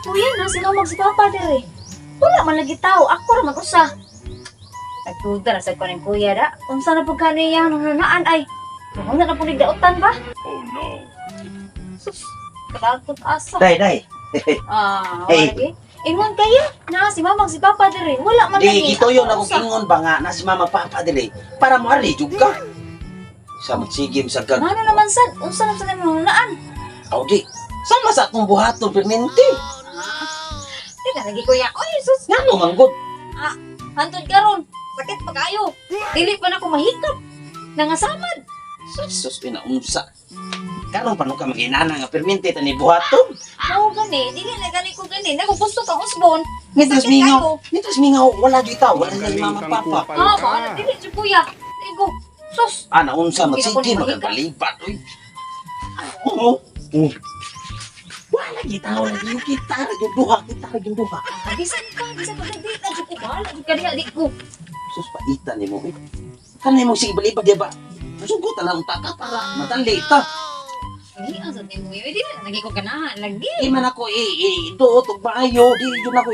Kuya na, sinamag si Papa dire. Wala man lagi tao, ako ra mag-usa. Nagduda na sa ko ng kuya da. Unsa na po kaniya nung nanaan ay. Kung na po nigdautan ba? Oh no. Sus, kadakot asa. Day. Ah, Hey. wala lagi. Ingon kayo, na si mamang si Papa dire. Wala man Di, lagi. ito yun Ako ako usa. ingon ba nga na si mama papa dili para mo ari jud ka. Sa magsigim sa kag. Ano naman sad? Unsa na sa nang nanaan? Aw di. Sama sa akong buhaton permanente. Teka lagi kuya. Oy, sus. Ngano man gud. Hantod karon. Sakit pa kayo. Dili pa na ko mahikap. Nangasamad. Sus pinaunsa. Karon pa no ka maginana nga permanente tani buhaton. Oo gani. Dili na gani ko gani. Nagugusto kang usbon. Mientras Sakit mingaw, kayo. mientras mingaw wala jud ta, wala na ni mama papa. Ah, ba? Dili si kuya. Igo. Sus. Ana unsa Hindi magsige ako mahika. magkalipat oy. Oo. Oh. Wala kita, wala yung kita, yung duha, kita, yung duha. Bisan ka. Bisan ka. Dili na dyan ko. Bahala. Dili ka diha. Di ko. Sus, paita ni mo eh. Kanay mo sige balibag di ba? Susugot na lang taka para madali ka. Hindi. Ang sabi mo yun. Dili na lagi ko ganahan. Lagi. Di man ako doot og maayo, di yun ako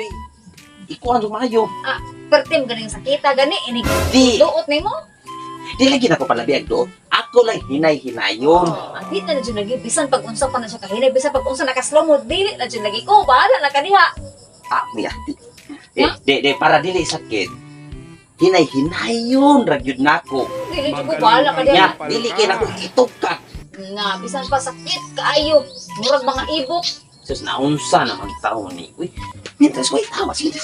ikuan og maayo. Ah, pertim ganing sakita. Gani. Inig. Di, Duot ni mo. di lagi na ko palabiag doot. Ako lang hinay-hinayon. Di na dyan lagi. Bisan pag-unsa pa na siya kahinay. Bisan pag-unsa nakaslow mo. Dili na dyan lagi ko. Bahala na ka diha. Ah, niya. Di, para dili sakit. Hinay-hinayon, ragyod na ako. Dili dyan ko. Bahala ka diha. Nya, dili kay nako itok ka. Nga, bisan pa sakit kaayo. Murag mga ibok. Sus, naunsa naman tao ni. Uy, mientras ko itawa, sige.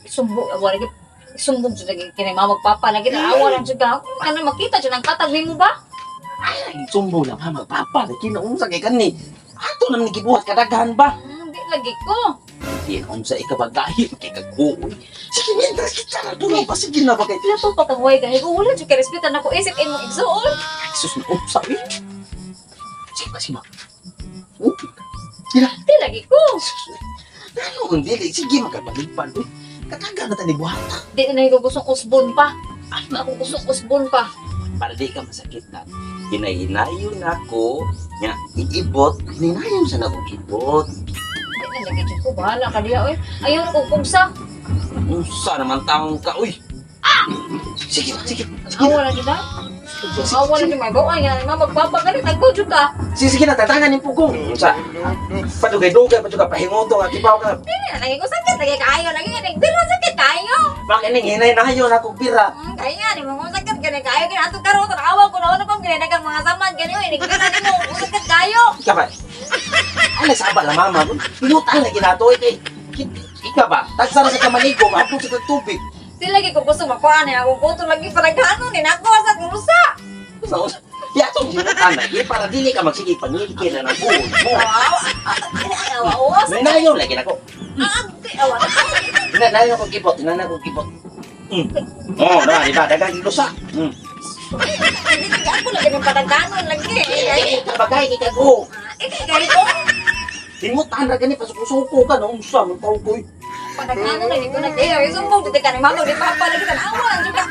Sumbong, wala lagi. Sumbong dyan lagi. Kinay mamagpapa lagi. Naawa lang dyan ka. Ano makita dyan ang katag mo ba? Ay, sumbong lang ha, magpapa. Kinaunsa kay kani. Ato naman gibuhat kadaghan ba? Di lagi ko. Di unsa ikabagahi kay kaguoy. Sige, mientras kita na tulong pa, sige na ba kay. Pila pa pataway ka. Kung wala dyan ka-respetan ako. Isip mo igsuon. Ay, sus, naunsa eh. Sige ba? Oh, tira. Di lagi ko. Ano ang dili? Sige, magkabaligpan. Uy, kataga na tayo buhata. Di na ko gustong usbon pa. Ako gustong usbon pa. Para di ka masakit na. Hinahinayon ako. Nga, iibot. Hinahinayon sa nagong ibot. Di na lagi dyan ko. Bahala ka diha. Ayaw na kong kumsa. Unsa naman taong ka, uy. Sige. Awa na dyan ha. Awa na dyan. May baway nga. Magpapagalit. Nagkodyo ka. Sige na, tatangan yung pugong. Unsa? Padugay-dugay, pahingoto, at ibaw ka. Di na lagi ko sakit. Lagi kaayo. Lagi nga. Pero sakit kaayo. Bakit nang hinahinayon ako pira? Kaya nga, di mo kung sakit ka na kayo. Ato karoon. Tanawa ko na ano kung ginadagang mga samad. Ganyan. Inigbiran din mo. Kung sakit kayo. Ika ba? Ay, nasaba na mama. Pinutang na ginatoy kay. Ika ba? Tagsara sa kamanigo, maapong sa tubig. Di lagi ko gusto makuha niya. Kung kuto lagi paragano. Ninakuha sa kulusa. Yatong sinutang na, para dili ka magsige pangiliki na ng buhol mo. Awa. Hinayon lagi na ko. Awa. Hinayon ako kipot, Oo, na, di ba? Dagang ilusa. Hindi ako lagi ng paragano. Lagi. Kabagay, ikago. Kaya ko. Timutan na gani, pasuko-suko ka, no? Unsa, mong tao ko. Paragano lagi ko nag-iyo. Sumbong dito ka ni mama. Di pa lagi ka. Awa. Juga.